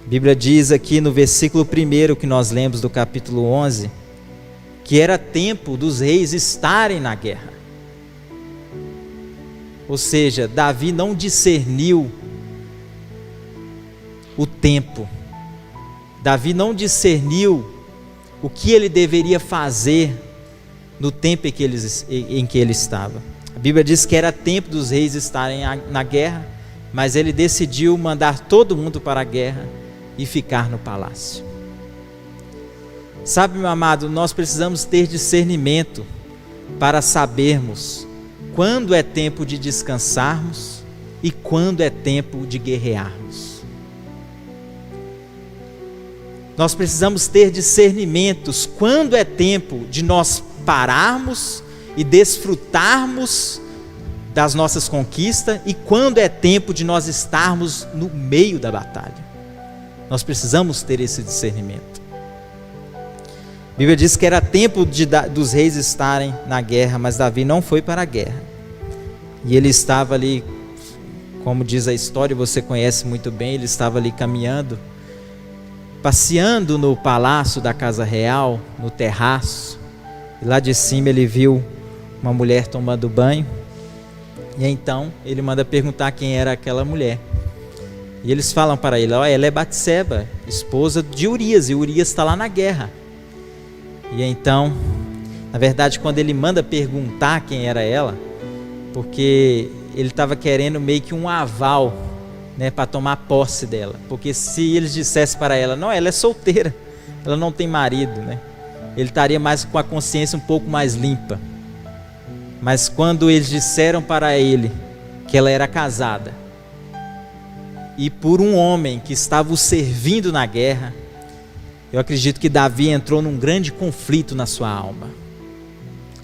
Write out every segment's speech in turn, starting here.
A Bíblia diz aqui no versículo 1 que nós lemos do capítulo 11, que era tempo dos reis estarem na guerra. Ou seja, Davi não discerniu o tempo. Davi não discerniu o que ele deveria fazer no tempo em que ele estava. A Bíblia diz que era tempo dos reis estarem na guerra, mas ele decidiu mandar todo mundo para a guerra e ficar no palácio. Sabe, meu amado, nós precisamos ter discernimento para sabermos quando é tempo de descansarmos e quando é tempo de guerrearmos. Nós precisamos ter discernimentos quando é tempo de nós pararmos e desfrutarmos das nossas conquistas e quando é tempo de nós estarmos no meio da batalha. Nós precisamos ter esse discernimento. A Bíblia diz que era tempo dos reis estarem na guerra, mas Davi não foi para a guerra. E ele estava ali, como diz a história, você conhece muito bem, ele estava ali caminhando, passeando no palácio da casa real, no terraço, e lá de cima ele viu uma mulher tomando banho, e então ele manda perguntar quem era aquela mulher. E eles falam para ele, ela é Batseba, esposa de Urias, e Urias está lá na guerra. E então, na verdade, quando ele manda perguntar quem era ela, porque ele estava querendo meio que um aval, né, para tomar posse dela, porque se eles dissessem para ela, não, ela é solteira, ela não tem marido, né, ele estaria mais com a consciência um pouco mais limpa. Mas quando eles disseram para ele que ela era casada e por um homem que estava o servindo na guerra, eu acredito que Davi entrou num grande conflito na sua alma.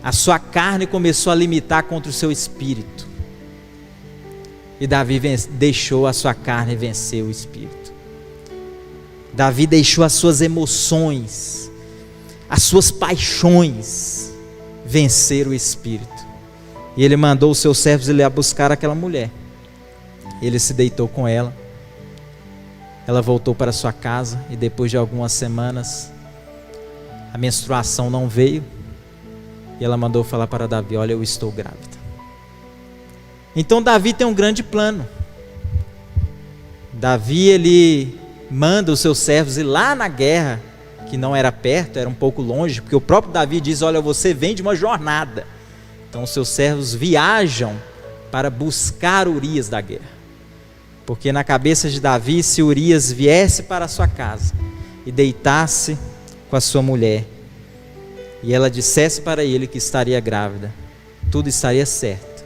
A sua carne começou a limitar contra o seu espírito. E Davi deixou a sua carne vencer o espírito. Davi deixou as suas emoções, as suas paixões vencer o espírito. E ele mandou os seus servos ir lá buscar aquela mulher. Ele se deitou com ela. Ela voltou para sua casa e depois de algumas semanas a menstruação não veio. E ela mandou falar para Davi, olha, eu estou grávida. Então Davi tem um grande plano. Davi, ele manda os seus servos ir lá na guerra, que não era perto, era um pouco longe, porque o próprio Davi diz, olha, você vem de uma jornada. Então os seus servos viajam para buscar Urias da guerra. Porque na cabeça de Davi, se Urias viesse para a sua casa e deitasse com a sua mulher, e ela dissesse para ele que estaria grávida, tudo estaria certo.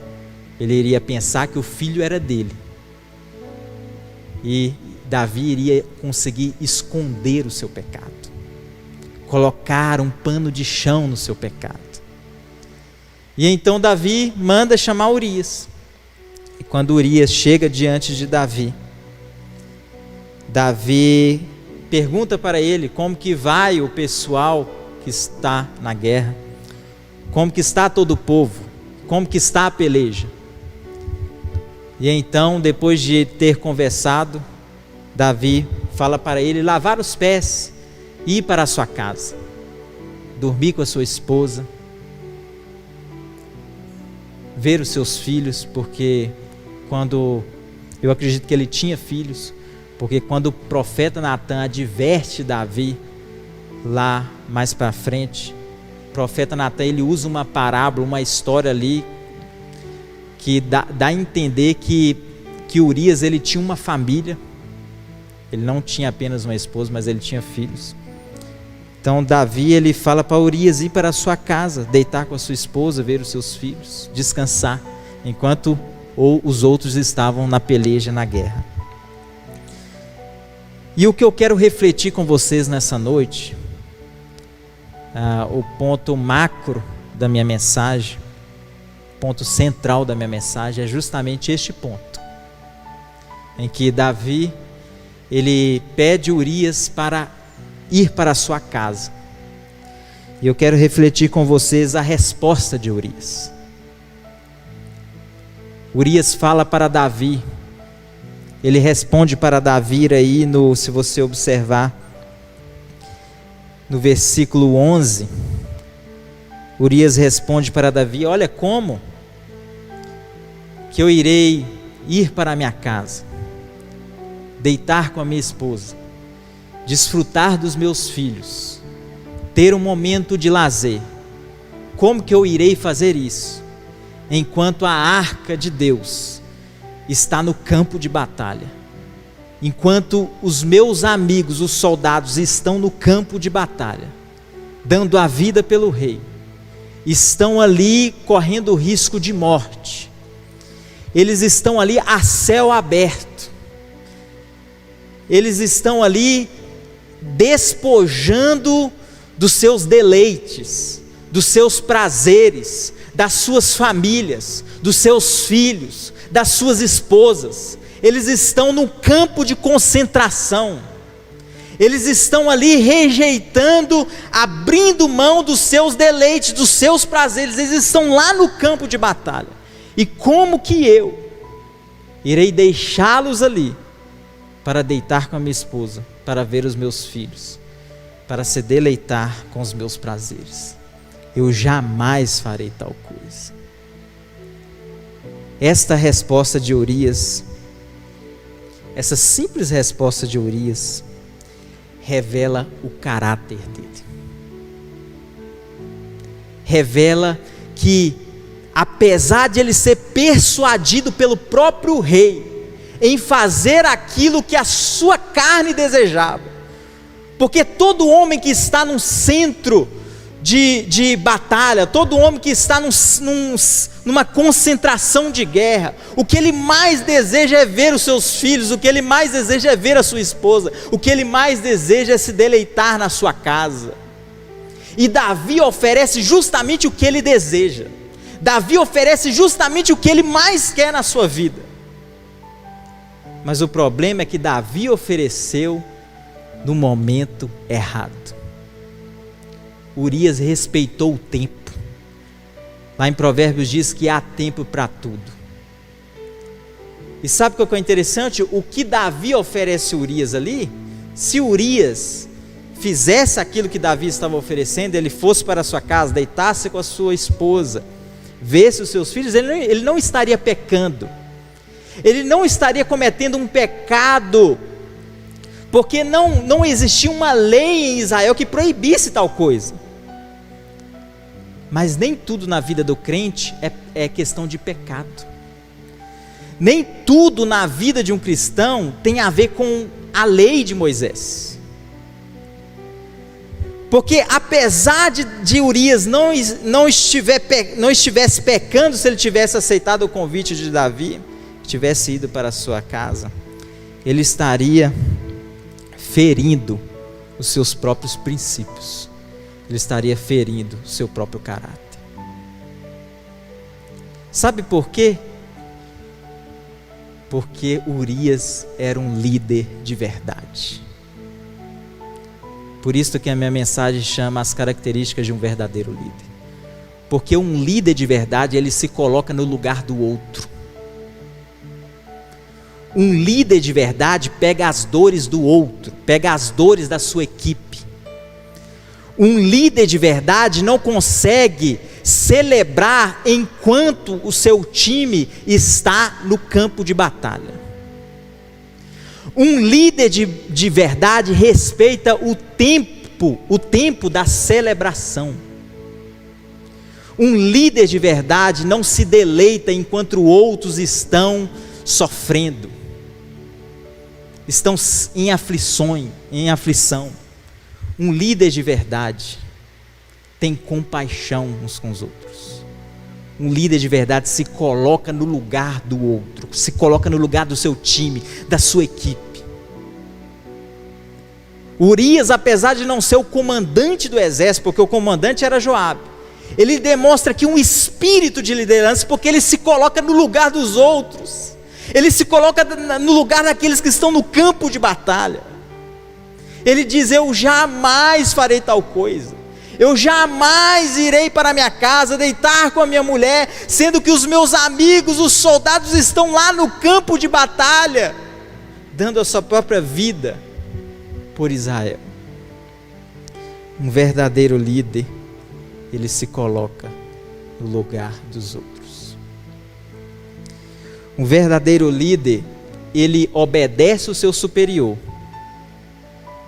Ele iria pensar que o filho era dele. E Davi iria conseguir esconder o seu pecado. Colocar um pano de chão no seu pecado. E então Davi manda chamar Urias. E quando Urias chega diante de Davi, Davi pergunta para ele como que vai o pessoal que está na guerra, como que está todo o povo, como que está a peleja. E então, depois de ter conversado, Davi fala para ele lavar os pés e ir para a sua casa, dormir com a sua esposa, ver os seus filhos, porque eu acredito que ele tinha filhos, porque quando o profeta Natan adverte Davi, lá mais para frente, o profeta Natan, ele usa uma parábola, uma história ali, que dá a entender que Urias, ele tinha uma família, ele não tinha apenas uma esposa, mas ele tinha filhos. Então Davi, ele fala para Urias ir para a sua casa, deitar com a sua esposa, ver os seus filhos, descansar, enquanto os outros estavam na peleja, na guerra. E o que eu quero refletir com vocês nessa noite, o ponto macro da minha mensagem, ponto central da minha mensagem é justamente este ponto, em que Davi, ele pede Urias para ir para a sua casa. E eu quero refletir com vocês a resposta de Urias. Urias fala para Davi ele responde para Davi aí, se você observar, no versículo 11, Urias responde para Davi: olha como que eu irei ir para a minha casa, deitar com a minha esposa, desfrutar dos meus filhos, ter um momento de lazer. Como que eu irei fazer isso enquanto a arca de Deus está no campo de batalha? Enquanto os meus amigos, os soldados, estão no campo de batalha, dando a vida pelo rei, estão ali correndo o risco de morte, eles estão ali a céu aberto, eles estão ali despojando dos seus deleites, dos seus prazeres, das suas famílias, dos seus filhos, das suas esposas. Eles estão no campo de concentração, eles estão ali rejeitando, abrindo mão dos seus deleites, dos seus prazeres, eles estão lá no campo de batalha. E como que eu irei deixá-los ali para deitar com a minha esposa, para ver os meus filhos, para se deleitar com os meus prazeres? Eu jamais farei tal coisa. Esta resposta de Urias, essa simples resposta de Urias, revela o caráter dele. Revela que, apesar de ele ser persuadido pelo próprio rei em fazer aquilo que a sua carne desejava, porque todo homem que está num centro de batalha, todo homem que está numa concentração de guerra, o que ele mais deseja é ver os seus filhos, o que ele mais deseja é ver a sua esposa, o que ele mais deseja é se deleitar na sua casa. E Davi oferece justamente o que ele deseja, Davi oferece justamente o que ele mais quer na sua vida. Mas o problema é que Davi ofereceu no momento errado. Urias respeitou o tempo. Lá em Provérbios diz que há tempo para tudo. E sabe o que é interessante? O que Davi oferece a Urias ali, se Urias fizesse aquilo que Davi estava oferecendo, ele fosse para a sua casa, deitasse com a sua esposa, visse os seus filhos, ele não estaria pecando, ele não estaria cometendo um pecado, porque não existia uma lei em Israel que proibisse tal coisa. Mas nem tudo na vida do crente é questão de pecado. Nem tudo na vida de um cristão tem a ver com a lei de Moisés. Porque apesar de Urias não estivesse pecando, se ele tivesse aceitado o convite de Davi, tivesse ido para a sua casa, ele estaria ferindo os seus próprios princípios, ele estaria ferindo o seu próprio caráter. Sabe por quê? Porque Urias era um líder de verdade. Por isso que a minha mensagem chama as características de um verdadeiro líder. Porque um líder de verdade, ele se coloca no lugar do outro. Um líder de verdade pega as dores do outro, pega as dores da sua equipe. Um líder de verdade não consegue celebrar enquanto o seu time está no campo de batalha. Um líder de verdade respeita o tempo da celebração. Um líder de verdade não se deleita enquanto outros estão sofrendo, estão em aflição. Um líder de verdade tem compaixão uns com os outros. Um líder de verdade se coloca no lugar do outro, se coloca no lugar do seu time, da sua equipe. Urias, apesar de não ser o comandante do exército, porque o comandante era Joabe, ele demonstra aqui um espírito de liderança, porque ele se coloca no lugar dos outros, ele se coloca no lugar daqueles que estão no campo de batalha. Ele diz: eu jamais farei tal coisa, eu jamais irei para a minha casa deitar com a minha mulher, sendo que os meus amigos, os soldados, estão lá no campo de batalha. dando a sua própria vida por Israel. Um verdadeiro líder, ele se coloca no lugar dos outros. Um verdadeiro líder, ele obedece o seu superior,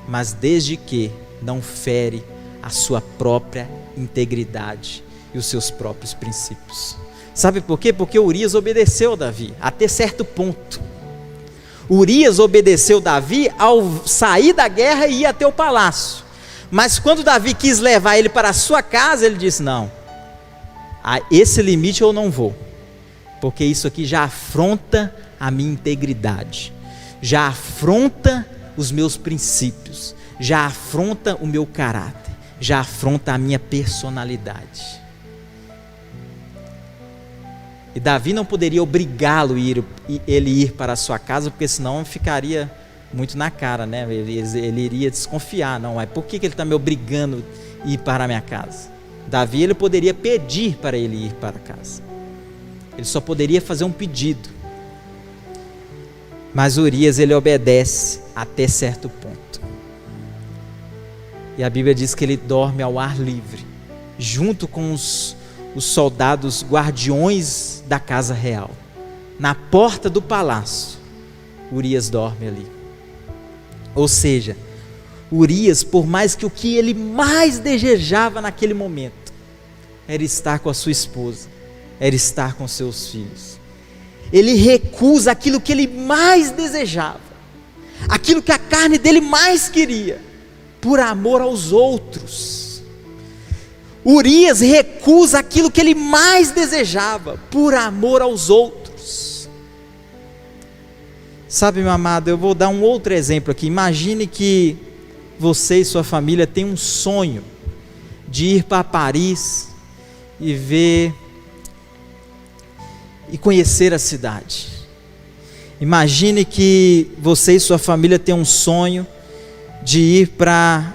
mas desde que não fere a sua própria integridade e os seus próprios princípios. Sabe por quê? Porque Urias obedeceu a Davi até certo ponto. Urias obedeceu Davi ao sair da guerra e ir até o palácio. Mas quando Davi quis levar ele para a sua casa, ele disse: não, a esse limite eu não vou, porque isso aqui já afronta a minha integridade, já afronta os meus princípios, já afronta o meu caráter, já afronta a minha personalidade. E Davi não poderia obrigá-lo a ele ir para a sua casa, porque senão ficaria muito na cara, né? Ele iria desconfiar. Não, mas por que ele está me obrigando a ir para a minha casa? Davi, ele poderia pedir para ele ir para casa. Ele só poderia fazer um pedido. Mas Urias, ele obedece até certo ponto. E a Bíblia diz que ele dorme ao ar livre, junto com os soldados guardiões da casa real. Na porta do palácio, Urias dorme ali. Ou seja, Urias, por mais que o que ele mais desejava naquele momento era estar com a sua esposa, era estar com seus filhos, ele recusa aquilo que ele mais desejava, aquilo que a carne dele mais queria, por amor aos outros. Urias recusa aquilo que ele mais desejava, por amor aos outros. Sabe, meu amado, eu vou dar um outro exemplo aqui. Imagine que você e sua família têm um sonho de ir para Paris e ver e conhecer a cidade. Imagine que você e sua família têm um sonho de ir para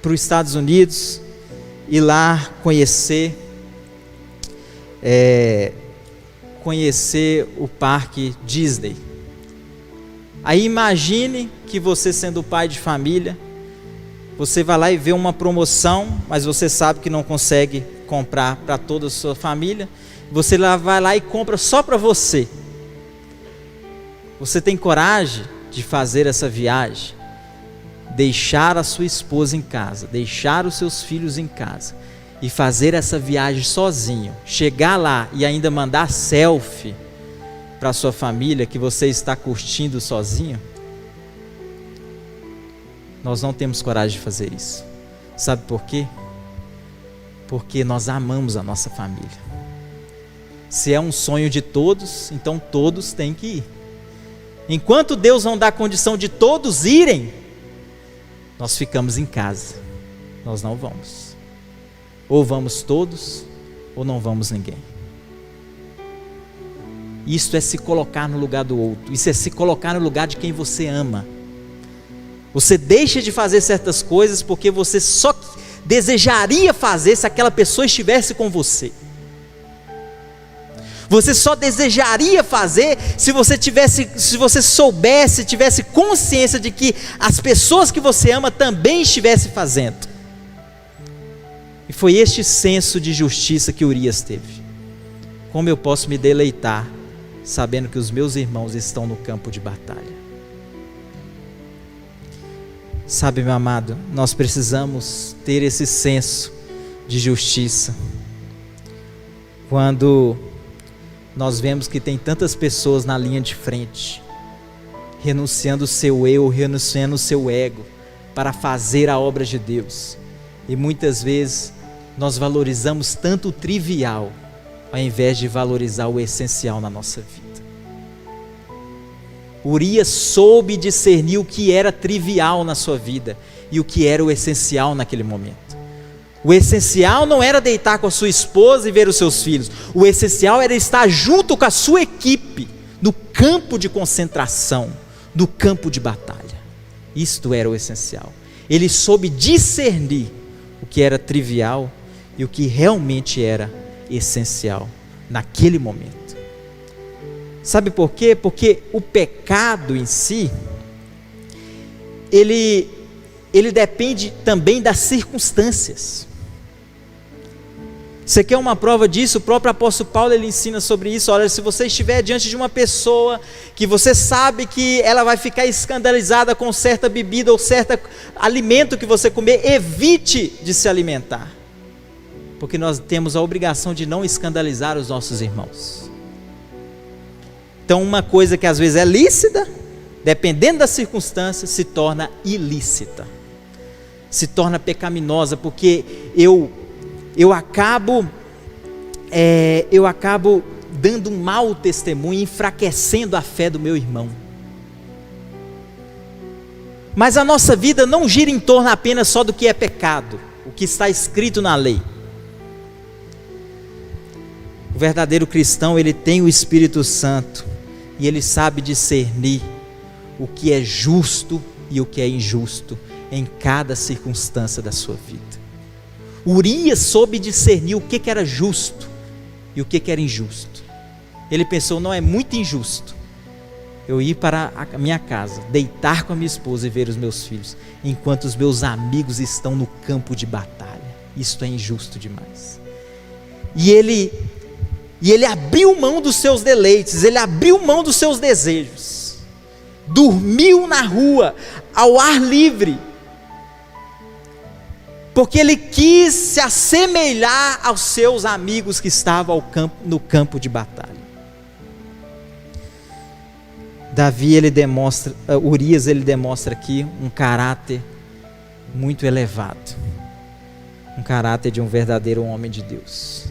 os Estados Unidos e lá conhecer o parque Disney. Aí imagine que você, sendo pai de família, você vai lá e vê uma promoção, mas você sabe que não consegue comprar para toda a sua família. Você vai lá e compra só para você. Você tem coragem de fazer essa viagem? Deixar a sua esposa em casa, deixar os seus filhos em casa e fazer essa viagem sozinho, chegar lá e ainda mandar selfie para a sua família que você está curtindo sozinho? Nós não temos coragem de fazer isso. Sabe por quê? Porque nós amamos a nossa família. Se é um sonho de todos, então todos têm que ir. Enquanto Deus não dá condição de todos irem, nós ficamos em casa, nós não vamos. Ou vamos todos, ou não vamos ninguém. Isso é se colocar no lugar do outro, isso é se colocar no lugar de quem você ama. Você deixa de fazer certas coisas porque você só desejaria fazer se aquela pessoa estivesse com você. Você só desejaria fazer se você soubesse, tivesse consciência de que as pessoas que você ama também estivessem fazendo. E foi este senso de justiça que Urias teve. Como eu posso me deleitar sabendo que os meus irmãos estão no campo de batalha? Sabe, meu amado, nós precisamos ter esse senso de justiça. Quando nós vemos que tem tantas pessoas na linha de frente, renunciando o seu eu, renunciando o seu ego, para fazer a obra de Deus. E muitas vezes nós valorizamos tanto o trivial, ao invés de valorizar o essencial na nossa vida. Urias soube discernir o que era trivial na sua vida e o que era o essencial naquele momento. O essencial não era deitar com a sua esposa e ver os seus filhos. O essencial era estar junto com a sua equipe, no campo de concentração, no campo de batalha. Isto era o essencial. Ele soube discernir o que era trivial e o que realmente era essencial naquele momento. Sabe por quê? Porque o pecado em si, ele depende também das circunstâncias. Você quer uma prova disso? O próprio apóstolo Paulo, ele ensina sobre isso. Olha, se você estiver diante de uma pessoa que você sabe que ela vai ficar escandalizada com certa bebida ou certo alimento que você comer, evite de se alimentar, porque nós temos a obrigação de não escandalizar os nossos irmãos. Então, uma coisa que às vezes é lícita, dependendo das circunstâncias, se torna ilícita, se torna pecaminosa, porque eu acabo dando um mau testemunho, enfraquecendo a fé do meu irmão. Mas a nossa vida não gira em torno apenas só do que é pecado, o que está escrito na lei. O verdadeiro cristão, ele tem o Espírito Santo, e ele sabe discernir o que é justo e o que é injusto em cada circunstância da sua vida. Urias soube discernir o que era justo e o que era injusto. Ele pensou: não, é muito injusto eu ir para a minha casa, deitar com a minha esposa e ver os meus filhos, enquanto os meus amigos estão no campo de batalha. Isto é injusto demais. E ele abriu mão dos seus deleites, ele abriu mão dos seus desejos, dormiu na rua, ao ar livre, porque ele quis se assemelhar aos seus amigos que estavam no campo de batalha. Urias ele demonstra aqui um caráter muito elevado, um caráter de um verdadeiro homem de Deus.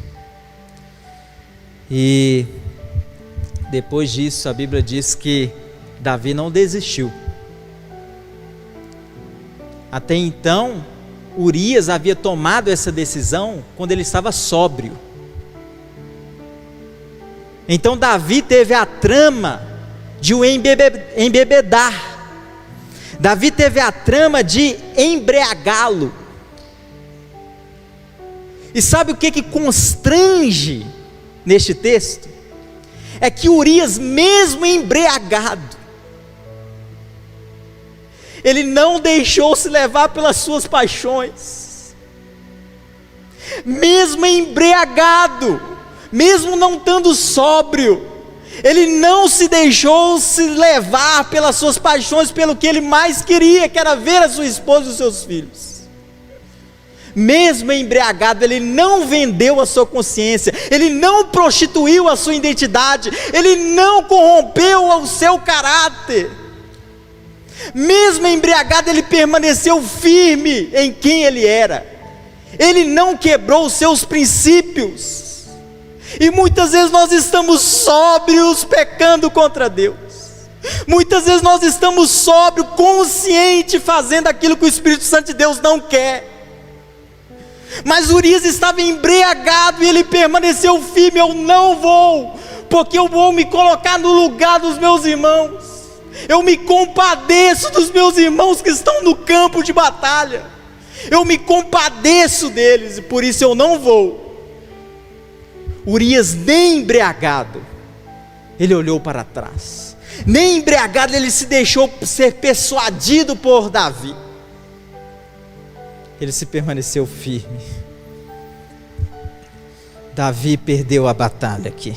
E depois disso, a Bíblia diz que Davi não desistiu. Até então, Urias havia tomado essa decisão quando ele estava sóbrio. Então Davi teve a trama de o embebedar. Davi teve a trama de embriagá-lo. E sabe o que constrange neste texto? É que Urias, mesmo embriagado, ele não deixou-se levar pelas suas paixões. Mesmo embriagado, mesmo não estando sóbrio, ele não se deixou se levar pelas suas paixões, pelo que ele mais queria, que era ver a sua esposa e os seus filhos. Mesmo embriagado, ele não vendeu a sua consciência, ele não prostituiu a sua identidade, ele não corrompeu o seu caráter. Mesmo embriagado, ele permaneceu firme em quem ele era. Ele não quebrou os seus princípios. E muitas vezes nós estamos sóbrios pecando contra Deus. Muitas vezes nós estamos sóbrios, conscientes, fazendo aquilo que o Espírito Santo de Deus não quer. Mas Urias estava embriagado e ele permaneceu firme. Eu não vou, porque eu vou me colocar no lugar dos meus irmãos. Eu me compadeço dos meus irmãos que estão no campo de batalha. Eu me compadeço deles e por isso eu não vou. Urias, nem embriagado, ele olhou para trás. Nem embriagado ele se deixou ser persuadido por Davi. Ele se permaneceu firme. Davi perdeu a batalha aqui.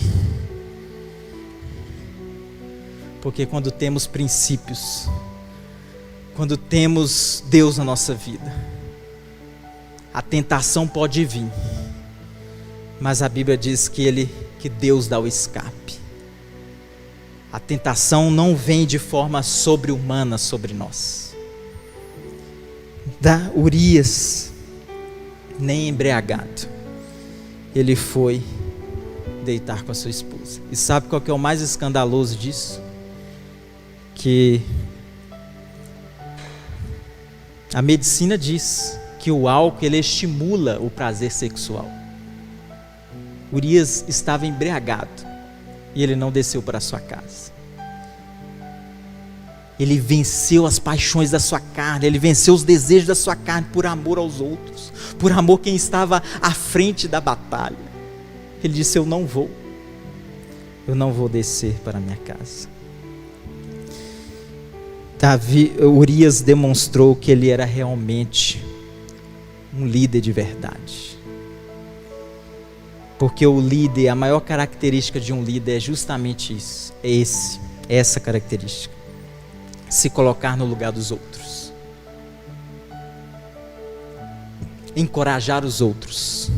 Porque quando temos princípios, quando temos Deus na nossa vida, a tentação pode vir, mas a Bíblia diz que Deus dá o escape. A tentação não vem de forma sobre-humana sobre nós. Urias, nem embriagado, ele foi deitar com a sua esposa. E sabe qual que é o mais escandaloso disso? Que a medicina diz que o álcool ele estimula o prazer sexual. Urias estava embriagado e ele não desceu para a sua casa. Ele venceu as paixões da sua carne, ele venceu os desejos da sua carne por amor aos outros, por amor a quem estava à frente da batalha. Ele disse: eu não vou descer para a minha casa. Urias demonstrou que ele era realmente um líder de verdade. Porque o líder, a maior característica de um líder é justamente isso. Essa característica. Se colocar no lugar dos outros. Encorajar os outros.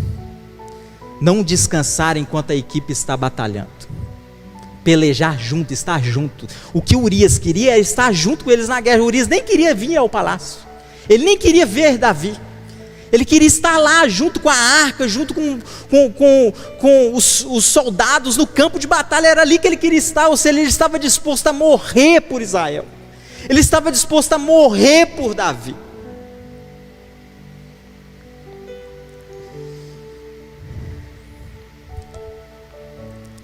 Não descansar enquanto a equipe está batalhando. Pelejar junto, estar junto. O que Urias queria era estar junto com eles na guerra. Urias nem queria vir ao palácio. Ele nem queria ver Davi. Ele queria estar lá junto com a arca, junto com os soldados no campo de batalha. Era ali que ele queria estar. Ou seja, ele estava disposto a morrer por Israel. Ele estava disposto a morrer por Davi.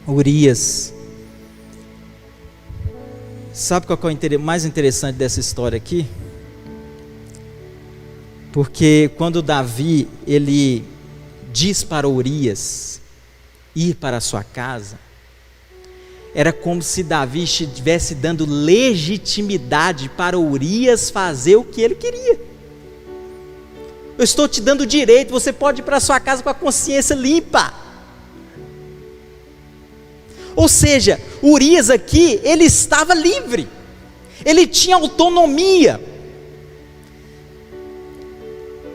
Urias. Sabe qual é o mais interessante dessa história aqui? Porque quando Davi, ele diz para Urias ir para a sua casa, era como se Davi estivesse dando legitimidade para Urias fazer o que ele queria. Eu estou te dando direito, você pode ir para a sua casa com a consciência limpa. Ou seja, Urias aqui, ele estava livre, ele tinha autonomia,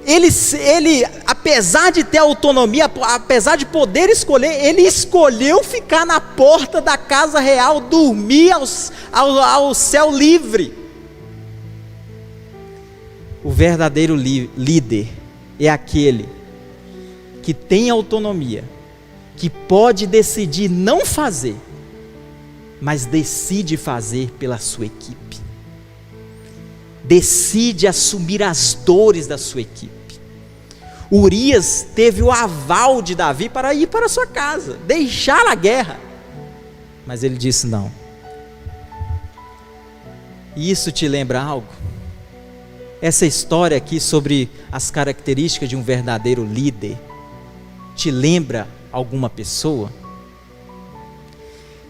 ele apesar de ter autonomia, apesar de poder escolher, ele escolheu ficar na porta da casa real, dormir ao céu livre. O verdadeiro líder é aquele que tem autonomia, que pode decidir não fazer, mas decide fazer pela sua equipe. Decide assumir as dores da sua equipe. Urias teve o aval de Davi para ir para a sua casa, deixar a guerra. Mas ele disse não. Isso te lembra algo? Essa história aqui sobre as características de um verdadeiro líder, te lembra alguma pessoa?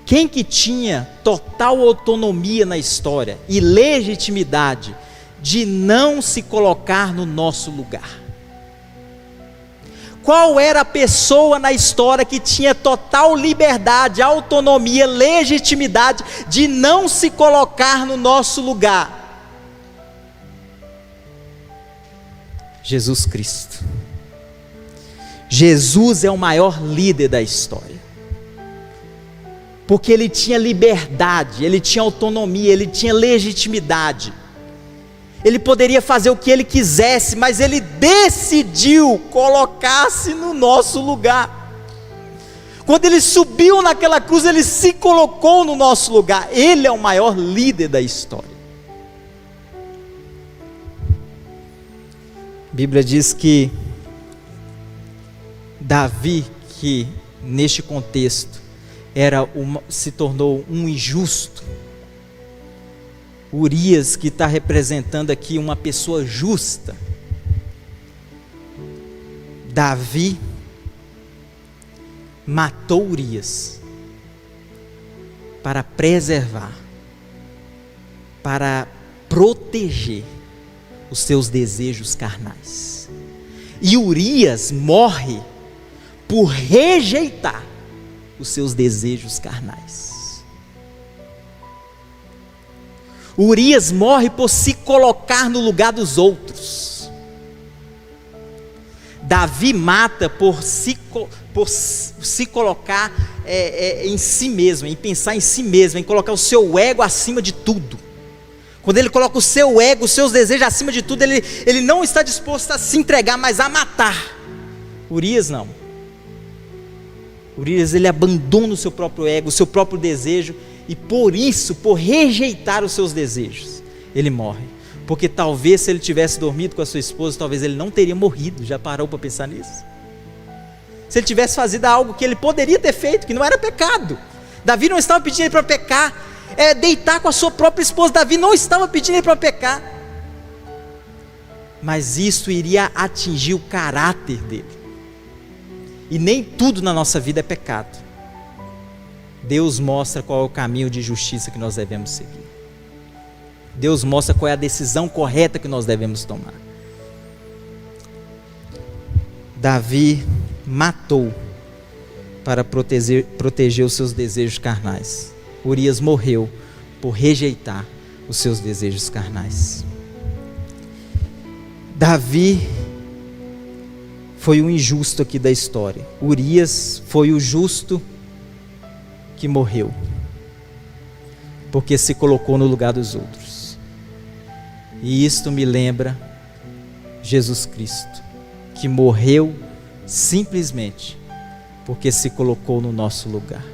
Quem que tinha total autonomia na história e legitimidade de não se colocar no nosso lugar? Qual era a pessoa na história que tinha total liberdade, autonomia, legitimidade de não se colocar no nosso lugar? Jesus Cristo. Jesus é o maior líder da história, porque ele tinha liberdade, ele tinha autonomia, ele tinha legitimidade, ele poderia fazer o que ele quisesse, mas ele decidiu colocar-se no nosso lugar. Quando ele subiu naquela cruz, ele se colocou no nosso lugar. Ele é o maior líder da história. A Bíblia diz que Davi, que neste contexto se tornou um injusto, Urias, que está representando aqui uma pessoa justa, Davi matou Urias para preservar, para proteger os seus desejos carnais. E Urias morre por rejeitar os seus desejos carnais. Urias morre por se colocar no lugar dos outros. Davi mata por se colocar em si mesmo, em pensar em si mesmo, em colocar o seu ego acima de tudo. Quando ele coloca o seu ego, os seus desejos acima de tudo, ele não está disposto a se entregar, mas a matar. Urias não. Urias, ele abandona o seu próprio ego, o seu próprio desejo, e por isso, por rejeitar os seus desejos, ele morre. Porque talvez se ele tivesse dormido com a sua esposa, talvez ele não teria morrido. Já parou para pensar nisso? Se ele tivesse fazido algo que ele poderia ter feito, que não era pecado. Davi não estava pedindo ele para pecar, deitar com a sua própria esposa. Davi não estava pedindo ele para pecar, mas isso iria atingir o caráter dele. E nem tudo na nossa vida é pecado. Deus mostra qual é o caminho de justiça que nós devemos seguir. Deus mostra qual é a decisão correta que nós devemos tomar. Davi matou para proteger os seus desejos carnais. Urias morreu por rejeitar os seus desejos carnais. Davi foi o injusto aqui da história. Urias foi o justo que morreu, porque se colocou no lugar dos outros. E isto me lembra Jesus Cristo, que morreu simplesmente porque se colocou no nosso lugar.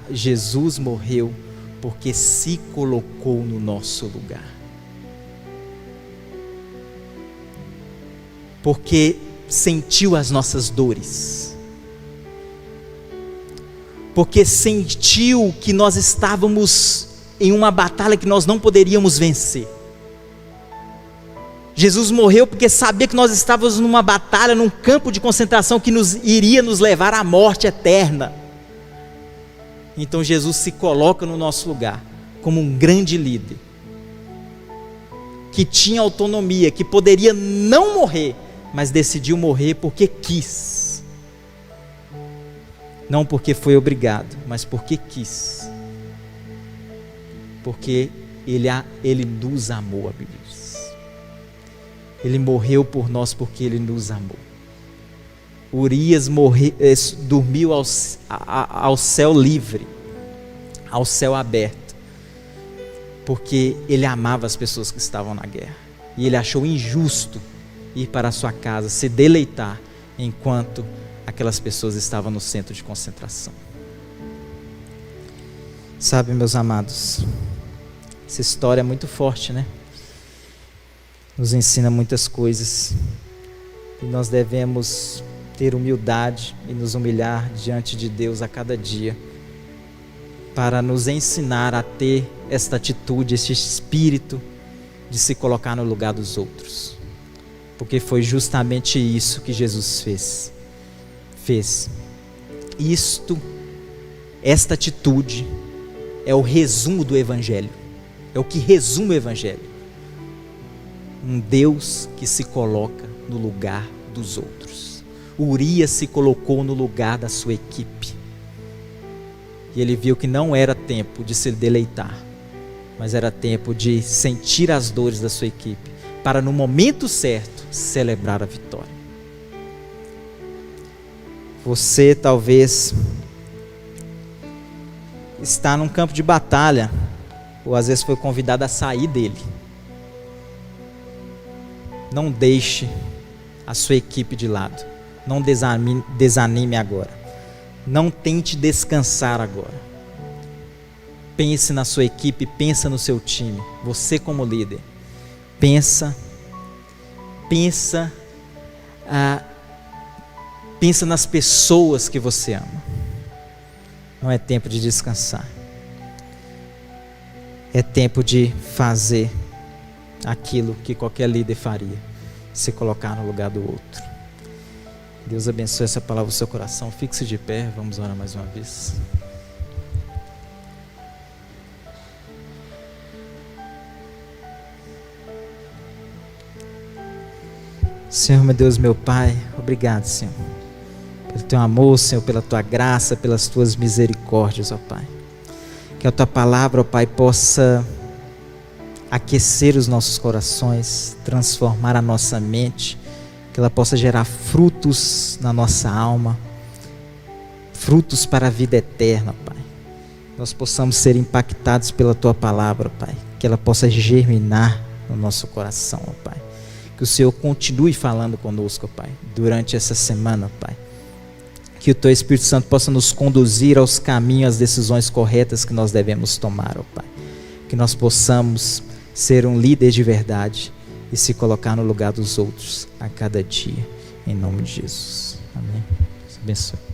Jesus morreu porque se colocou no nosso lugar. Porque sentiu as nossas dores. Porque sentiu que nós estávamos em uma batalha que nós não poderíamos vencer. Jesus morreu porque sabia que nós estávamos numa batalha, num campo de concentração que iria nos levar à morte eterna. Então Jesus se coloca no nosso lugar como um grande líder, que tinha autonomia, que poderia não morrer, mas decidiu morrer porque quis. Não porque foi obrigado, mas porque quis. Porque Ele nos amou, a Bíblia diz. Ele morreu por nós porque Ele nos amou. Urias dormiu ao céu livre, ao céu aberto, porque ele amava as pessoas que estavam na guerra. E ele achou injusto ir para a sua casa, se deleitar, enquanto aquelas pessoas estavam no centro de concentração. Sabe, meus amados, essa história é muito forte, né? Nos ensina muitas coisas, e nós devemos ter humildade e nos humilhar diante de Deus a cada dia, para nos ensinar a ter esta atitude, este espírito de se colocar no lugar dos outros, porque foi justamente isso que Jesus fez. Esta atitude é o resumo do Evangelho, é o que resume o Evangelho. Um Deus que se coloca no lugar dos outros. Urias se colocou no lugar da sua equipe, e ele viu que não era tempo de se deleitar, mas era tempo de sentir as dores da sua equipe, para no momento certo celebrar a vitória. Você talvez está num campo de batalha, ou às vezes foi convidado a sair dele. Não deixe a sua equipe de lado. Não desanime agora. Não tente descansar agora. Pense na sua equipe, pensa no seu time. Você como líder, pensa nas pessoas que você ama. Não é tempo de descansar. É tempo de fazer aquilo que qualquer líder faria, se colocar no lugar do outro. Deus abençoe essa palavra no seu coração. Fixe de pé, vamos orar mais uma vez. Senhor, meu Deus, meu Pai, obrigado, Senhor, pelo Teu amor, Senhor, pela Tua graça, pelas Tuas misericórdias, ó Pai. Que a Tua palavra, ó Pai, possa aquecer os nossos corações, transformar a nossa mente, que ela possa gerar frutos na nossa alma, frutos para a vida eterna, Pai. Nós possamos ser impactados pela Tua palavra, Pai, que ela possa germinar no nosso coração, Pai. Que o Senhor continue falando conosco, Pai, durante essa semana, Pai. Que o Teu Espírito Santo possa nos conduzir aos caminhos, às decisões corretas que nós devemos tomar, ó Pai. Que nós possamos ser um líder de verdade e se colocar no lugar dos outros a cada dia, em nome de Jesus. Amém. Deus abençoe.